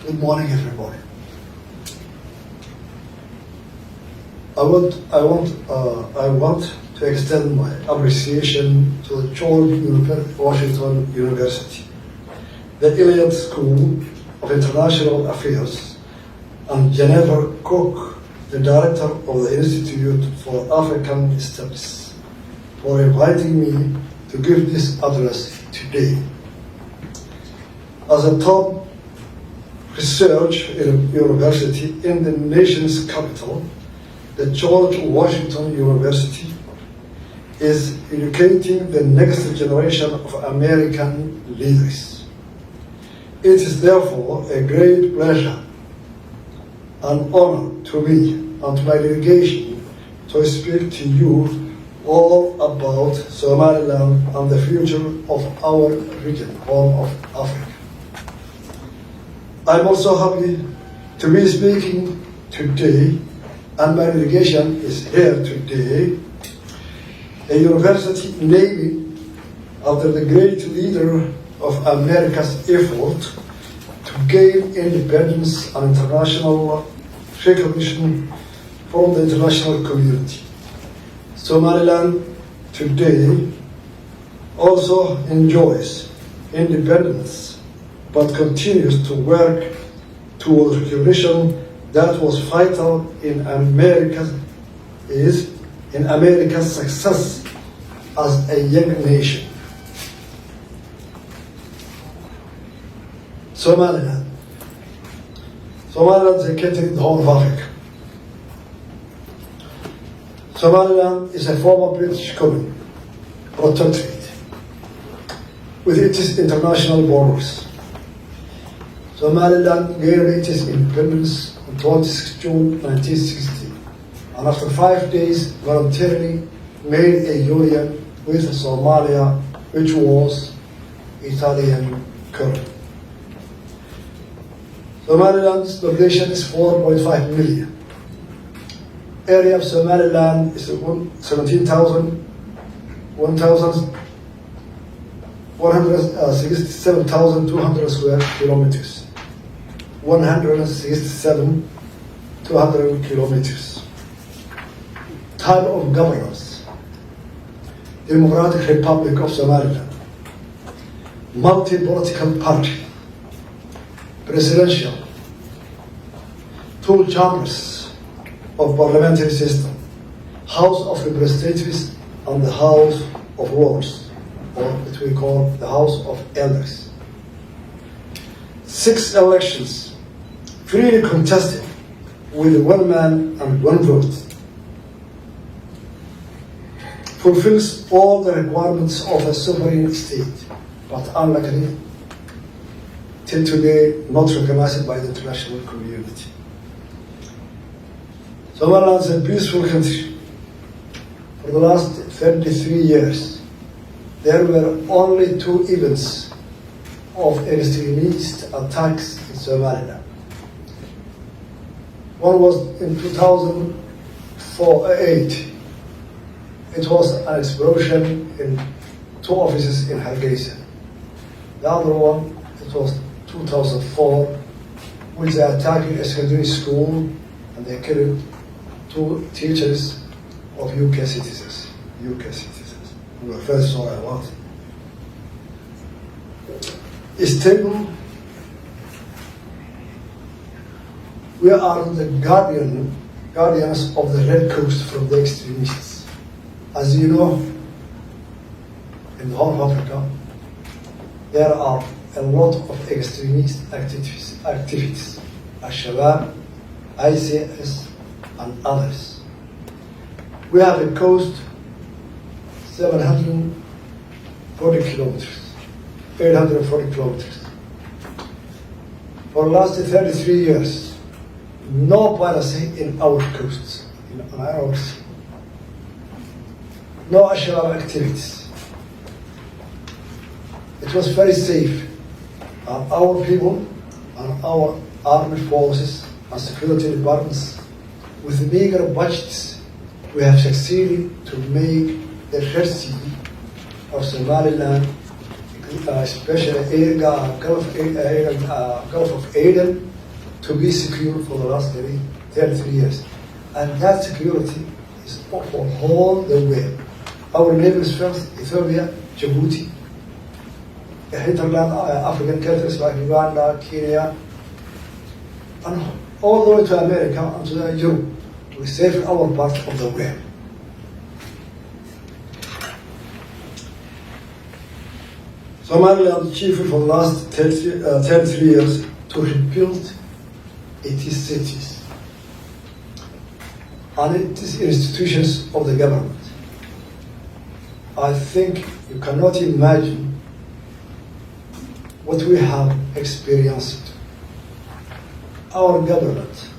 Good morning, everybody. I want to extend my appreciation to the George Washington University, the Elliott School of International Affairs, and Jennifer Cook, the director of the Institute for African Studies, for inviting me to give this address today. As a top research university in the nation's capital, the George Washington University is educating the next generation of American leaders. It is therefore a great pleasure and honor to me and to my delegation to speak to you all about Somaliland and the future of our region, Horn of Africa. I'm also happy to be speaking today, and my delegation is here today, a university named after the great leader of America's effort to gain independence and international recognition from the international community. Somaliland today also enjoys independence, but continues to work towards recognition that was vital in America's success as a young nation. Somaliland is located in the Horn of Africa. Somaliland is a former British colony, protectorate, with its international borders. Somaliland gained its independence on 26 June 1960, and after 5 days voluntarily made a union with Somalia, which was Italian colony. Somaliland's population is 4.5 million. Area of Somaliland is 167,200 square kilometers. 167,200 kilometers. Type of governance: Democratic Republic of Somaliland, multi-political party, presidential, 2 chambers of parliamentary system, House of Representatives and the House of Lords, or what we call the House of Elders. 6 elections, freely contested, with 1 man and 1 vote. Fulfills all the requirements of a sovereign state, but unluckily, till today, not recognized by the international community. Somaliland is a peaceful country. For the last 33 years, there were only 2 events of extremist attacks in Somaliland. One was in 2008. It was an explosion in 2 offices in Hargeisa. The other one, it was 2004, which they attacked a secondary school and they killed 2 teachers of UK citizens. We were very sorry about it. Stable. We are the guardians of the Red Coast from the extremists. As you know, in the Horn of Africa, there are a lot of extremist activities, Al-Shabaab, ICS, and others. We have a coast 740 kilometers, 840 kilometers. For the last 33 years, no piracy in our coasts, on our sea. No Al-Shabaab activities. It was very safe. And our people and our armed forces and security departments, with meager budgets, we have succeeded to make the Red Sea of Somaliland especially Gulf of Aden, to be secure for the last 33 years. And that security is for all the way. Our neighbors first, Ethiopia, Djibouti, hinterland African countries like Uganda, Kenya, and all the way to America and to Europe. We save our part of the way. Somaliland achieved for the last 33 years to rebuild its cities and its institutions of the government. I think you cannot imagine what we have experienced. Our government,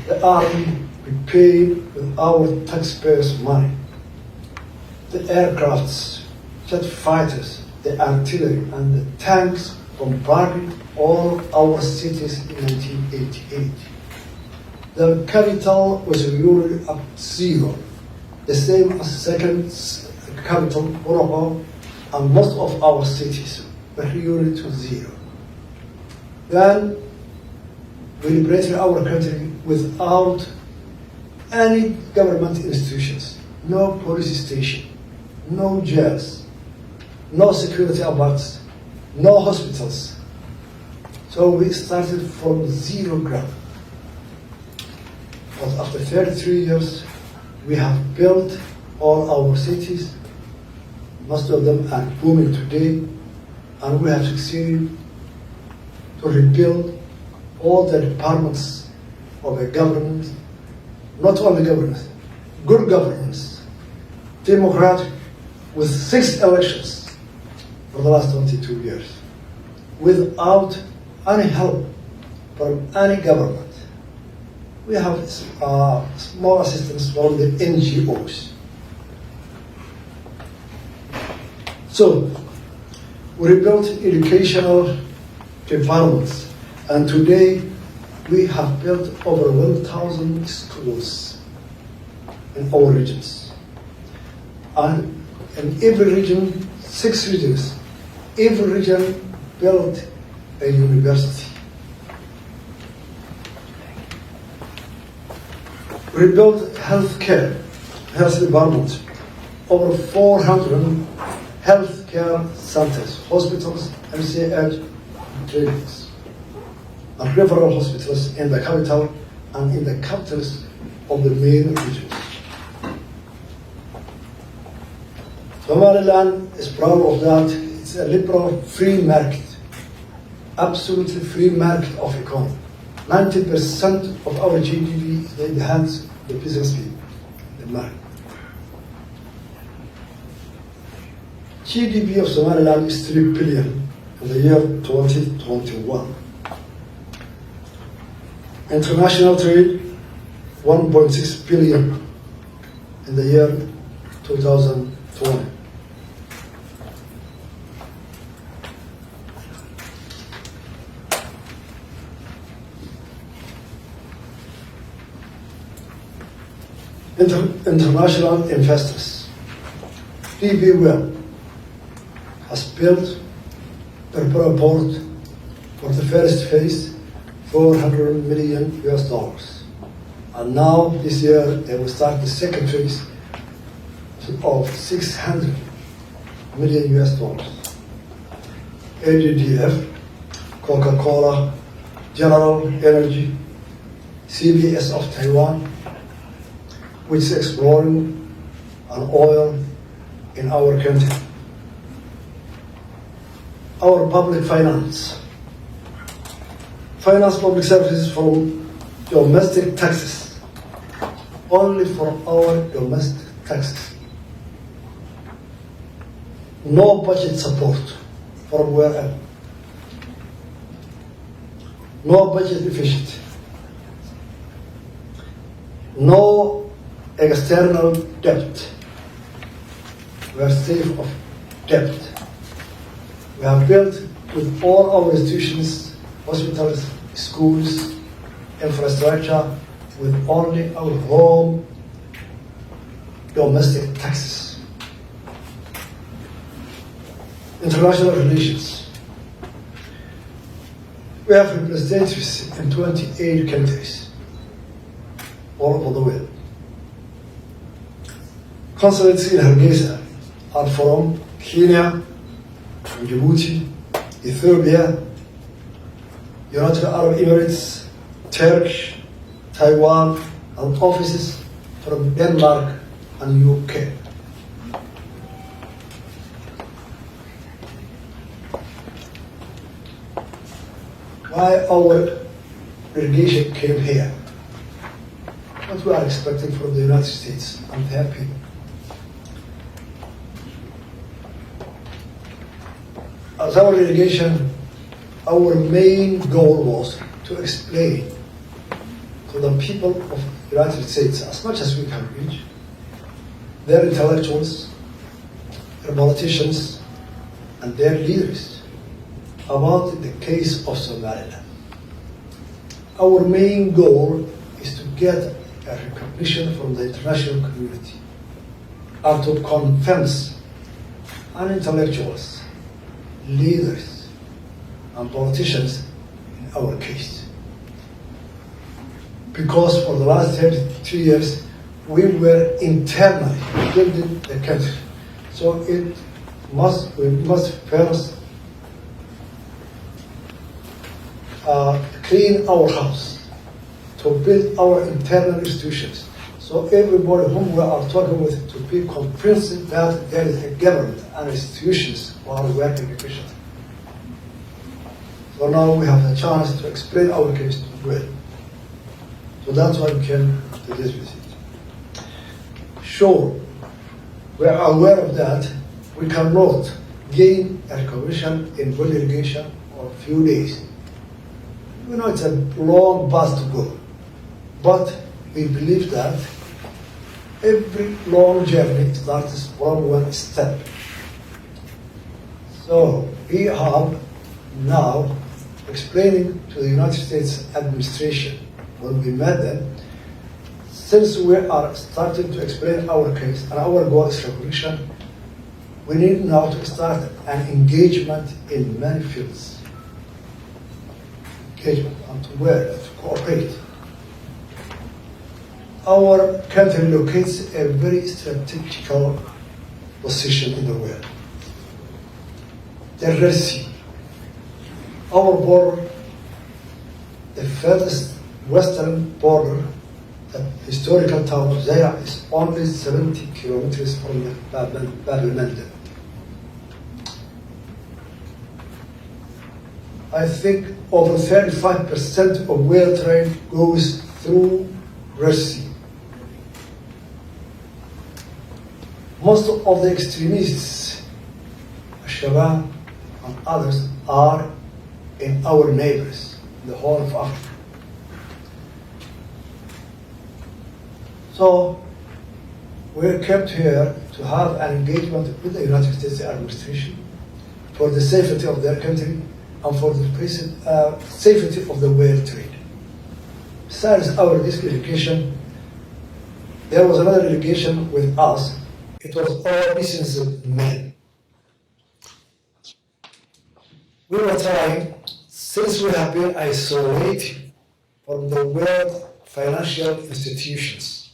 the army, we pay with our taxpayers' money. The aircrafts, jet fighters, the artillery, and the tanks bombarded all our cities in 1988. The capital was reduced up zero, the same as second capital, Morocco, and most of our cities were reduced to zero. Then we liberated our country without any government institutions, no police station, no jails, no security apparatus, no hospitals. So we started from zero ground. But after 33 years, we have built all our cities. Most of them are booming today, and we have succeeded to rebuild all the departments of a government, not only governance, good governance, democratic, with 6 elections for the last 22 years, without any help from any government. We have small assistance from the NGOs. So, we rebuilt educational departments, and today we have built over 1,000 schools in our regions. And in every region, 6 regions, every region built a university. We built health department, over 400 healthcare centers, hospitals, MCH, clinics, and referral hospitals in the capital and in the capitals of the main regions. Somaliland is proud of that. It's a liberal free market, absolutely free market of economy. 90% of our GDP is in the hands of the business people, the market. GDP of Somaliland is 3 billion in the year 2021. International trade, 1.6 billion in the year 2020. International investors. DB Well has built a port for the first phase, $400 million US. And now this year they will start the second phase of $600 million US. ADDF, Coca-Cola, General Energy, CBS of Taiwan, which is exploring an oil in our country. Our public finance public services from domestic taxes, only for our domestic taxes. No budget support from wherever. No budget efficient. No external debt. We are safe of debt. We have built with all our institutions, hospitals, schools, infrastructure, with only our home domestic taxes. International relations. We have representatives in 28 countries all over the world. Consulates in Hargeisa are from Kenya, from Djibouti, Ethiopia, United Arab Emirates, Turkey, Taiwan, and offices from Denmark and UK. Why our delegation came here? What we are expecting from the United States and their people. As our delegation, our main goal was to explain to the people of the United States, as much as we can reach, their intellectuals, their politicians, and their leaders about the case of Somaliland. Our main goal is to get a recognition from the international community and to convince intellectuals, leaders, and politicians in our case. Because for the last 32 years, we were internally building the country. So we must first clean our house, to build our internal institutions. So everybody whom we are talking with to be convinced that there is a government and institutions who are working efficiently. So now we have a chance to explain our case to the world. So that's why we came to this visit. Sure, we are aware of that. We cannot gain a recognition in one delegation or a few days. We know it's a long path to go, but we believe that every long journey starts from one step. So we have now explaining to the United States administration when we met them, since we are starting to explain our case and our goal is recognition, we need now to start an engagement in many fields. Engagement and to work, to cooperate. Our country locates a very strategical position in the world. The Red Sea, our border, the furthest western border, the historical town of Ayaa is only 70 kilometers from the Babylon. I think over 35% of world trade goes through Red Sea. Most of the extremists, Shabab and others, are in our neighbors, in the Horn of Africa. So we're kept here to have an engagement with the United States administration for the safety of their country and for the safety of the world trade. Besides our delegation, there was another delegation with us. It was all businessmen. We were trying, since we have been isolated from the world financial institutions,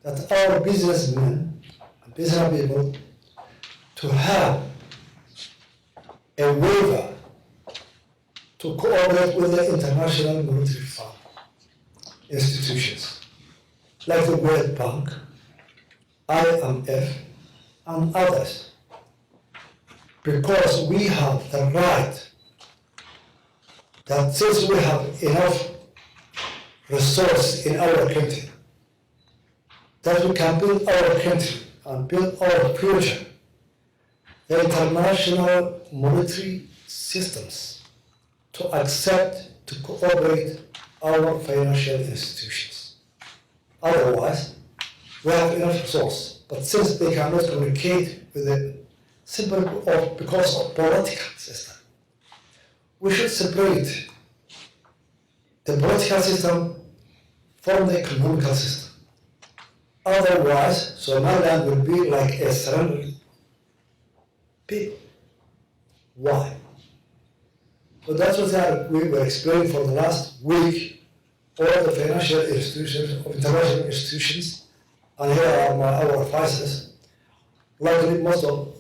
that our businessmen and business people to have a waiver to cooperate with the international monetary fund institutions like the World Bank, IMF, and others, because we have the right that since we have enough resources in our country, that we can build our country and build our future, the international monetary systems to accept, to cooperate our financial institutions. Otherwise, we have enough resources, but since they cannot communicate with the simply because of political system, we should separate the political system from the economical system. Otherwise, Somaliland will be like a surrendered people. Why? So that's what we were explaining for the last week. All the financial institutions, international institutions, and here are our advisors. Luckily, most of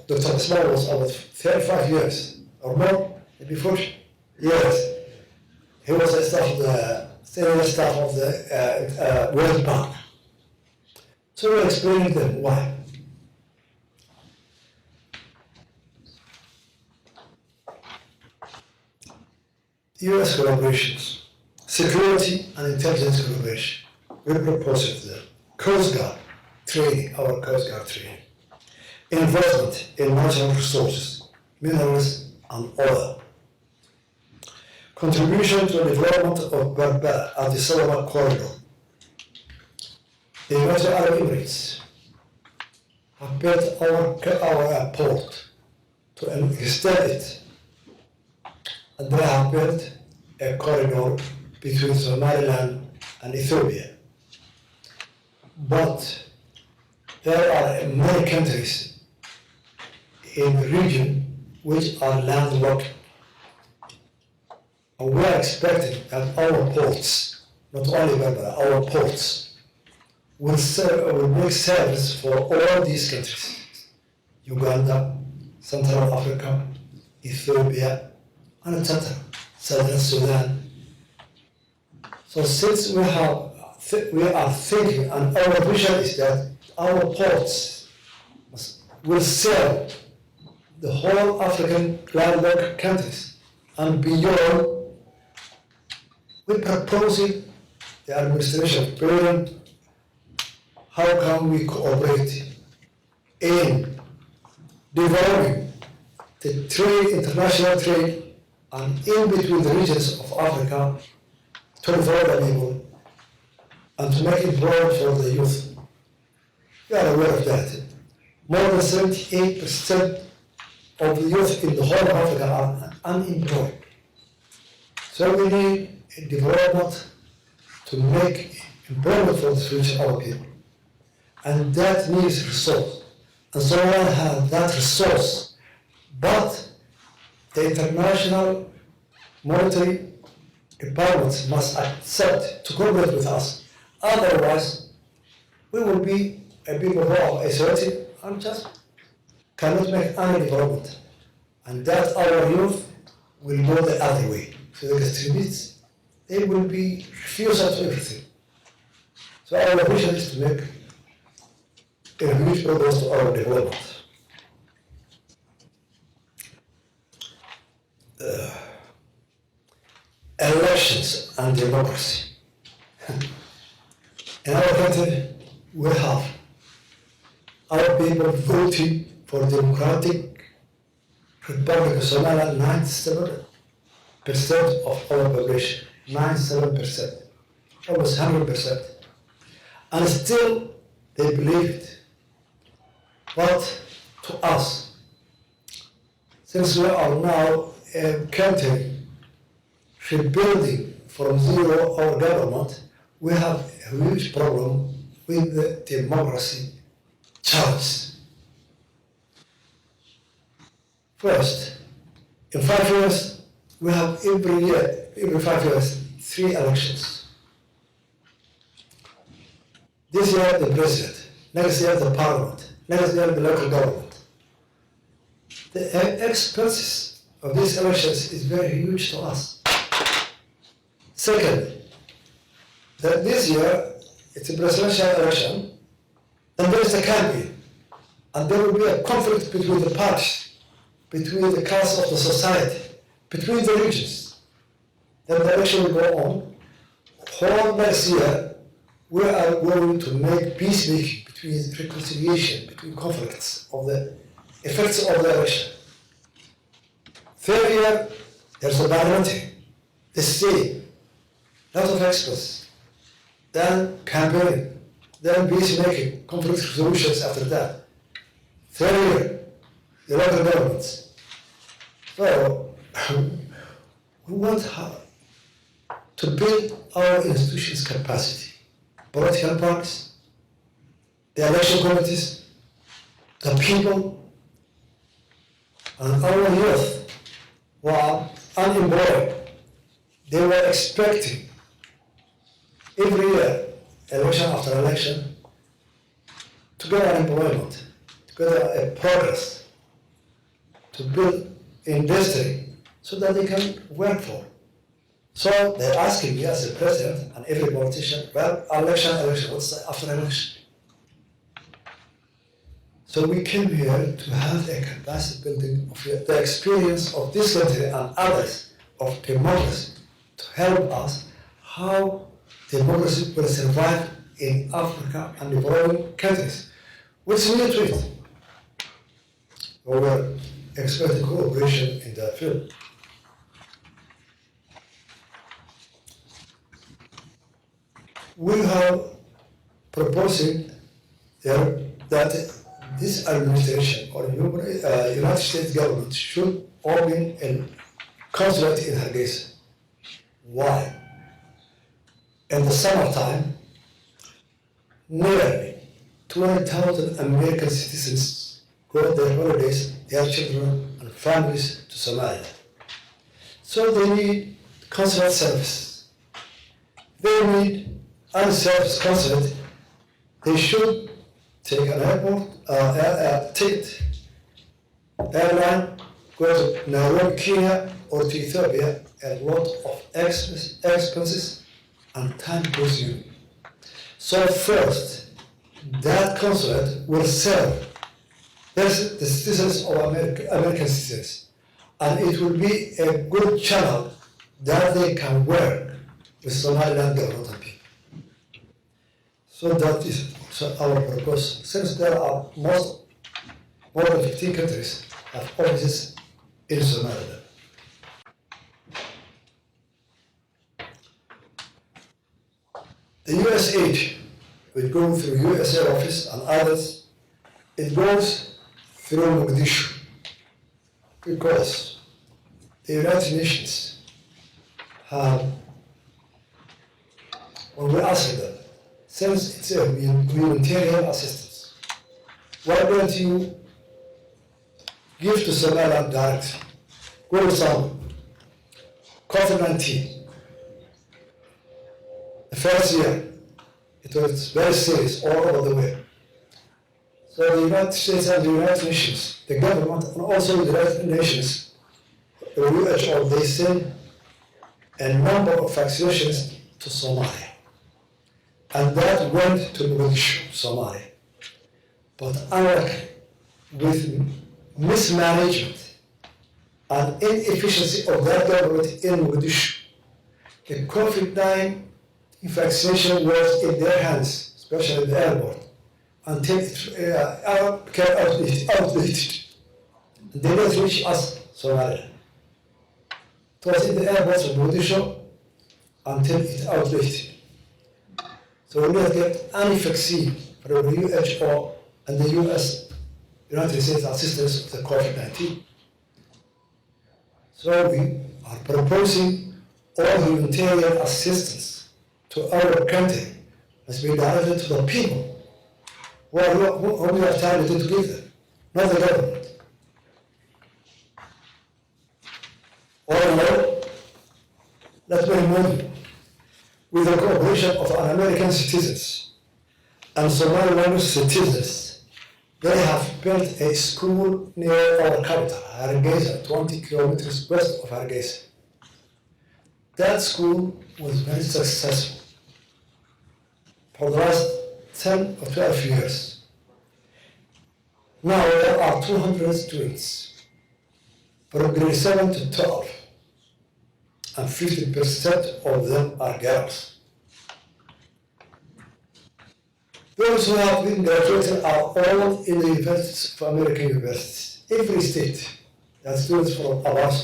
Dr. Small was about 35 years or more, maybe 40 years. He was a senior staff of the World Bank. So we're explaining them why. US collaborations, security and intelligence collaboration. We propose the Coast Guard training, our Coast Guard training. Investment in natural resources, minerals and oil. Contribution to the development of Berber and the Solomon Corridor. The United Arab Emirates have built our port to extend it, and they have built a corridor between Somaliland and Ethiopia. But there are many countries in the region which are landlocked. And we are expecting that our ports, not only Berbera, our ports, will make service for all these countries. Uganda, Central Africa, Ethiopia, and etc. Southern Sudan. So since we are thinking, and our vision is that our ports will serve the whole African landlocked countries and beyond. We're proposing the administration of President, how can we cooperate in developing the trade, international trade, and in between the regions of Africa to develop the people and to make employment for the youth. You are aware of that. More than 78% of the youth in the whole of Africa are unemployed. So we need a development to make employment for the future of our people. And that needs resource. And someone has that resource, but the international monetary departments must accept to cooperate with us. Otherwise, we will be a people who are isolated and just cannot make any development. And that our youth will go the other way. So the extremists, they will be refusal to everything. So our vision is to make a huge progress to our development. Elections and democracy. In our country, we have our people voting for Democratic Republic of Somaliland, 97% of our population, 97%, almost 100%. And still they believe it. But to us, since we are now a country rebuilding from zero our government, we have a huge problem with the democracy challenge. First, in 5 years, we have every 5 years, 3 elections. This year, the president, next year, the parliament, next year, the local government. The expenses of these elections is very huge to us. Second, that this year, it's a presidential election, and there is a campaign, and there will be a conflict between the parties, between the class of the society, between the regions. Then the election will go on. Whole next year, we are going to make peacemaking between reconciliation, between conflicts of the effects of the election. Third year, there's a parliamentary, the state, lot of experts, then campaigning, then peacemaking, conflict resolutions after that. Third year, the local governments. So, we want to build our institutions' capacity. Political parties, the election committees, the people, And our youth were unemployed. They were expecting every year, election after election, to get unemployment, to get a progress, to build industry so that they can work for. So they're asking me as a president and every politician, well, election, what's after election? So we came here to have a capacity building of the experience of this country and others of democracy to help us how democracy will survive in Africa and developing countries, which we need to it. We were expecting cooperation in that field. We have proposing there that this administration or United States government should open a consulate in Hargeisa. Why? In the summertime, nearly 20,000 American citizens go their holidays, their children and families to Somalia. So they need consulate service. They need unserviced consulate. They should take an airport, ticket, airline, go to Nairobi, Kenya, or to Ethiopia, a lot of expenses and time consuming. So first, that consulate will serve the citizens of American citizens, and it will be a good channel that they can work with Somaliland government and people. So that is our proposal. Since there are more than 15 countries have offices in Somaliland. The US aid will go through USA office and others. It goes through Mogadishu because the United Nations have, when we ask them, since it's a humanitarian assistance, why don't you give to Somaliland directly? For example, COVID-19. The first year, it was very serious all over the world. So the United States and the United Nations, the government, and also the United Nations, the WHO, they sent a number of vaccinations to Somalia. And that went to Mogadishu, Somalia. But unluckily, with mismanagement and inefficiency of that government in Mogadishu, the COVID-19 vaccination was in their hands, especially in the airport, until it became outdated. And they didn't reach us, Somalia. It was in the airports of Mogadishu until it outdated. So we didn't get any vaccine from the WHO and the United States assistance of the COVID-19. So we are proposing all humanitarian assistance to our country must be directed to the people who we are targeted to give them, not the government. All in all, let me remind you, with the cooperation of our American citizens and Somaliland citizens, they have built a school near our capital, Hargeisa, 20 kilometers west of Hargeisa. That school was very successful for the last 10 or 12 years. Now there are 200 students from grade 7 to 12, and 50% of them are girls. Those who have been graduated are all in the universities of American universities. Every state has students from abroad.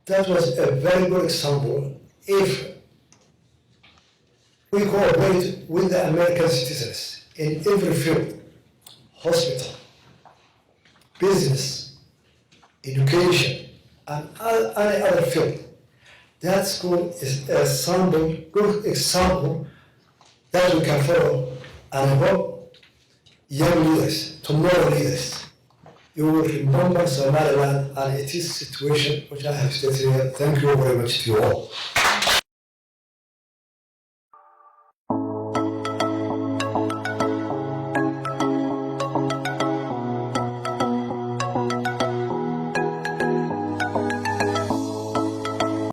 That was a very good example. If we cooperate with the American citizens in every field, hospital, business, education, and any other field, that school is a good example that we can follow, and I hope young leaders, tomorrow leaders, you will remember Somaliland and its situation, which I have stated here. Thank you very much to you all.